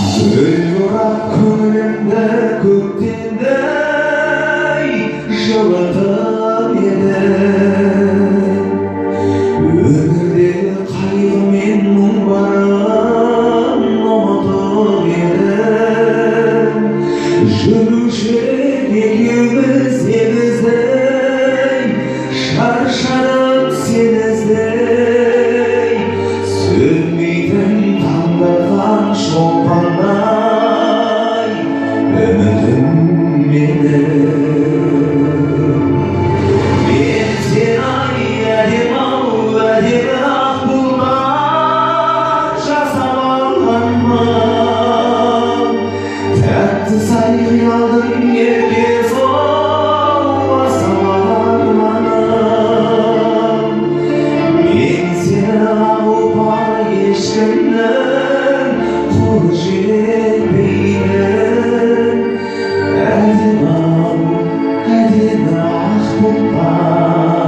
Gülürak koynumda көктемдей жылытып еді. Өмірдегі қайғы мен мұң барын ұмытып едім. Жүруші екеуміз егіздей, шаршадық сені іздей. Сөнбейтін таңдырған шолпандай үмітім менің. Мен сені әдемі-ау, әдемі ақ бұлттан жасап алғанмын. Тәтті сай қиялдың ерке соғысы арманым. Мен сені ұмытпай ешкімнің қолы жетпейді. Әдемі-ау, әдемі ақ бұлттан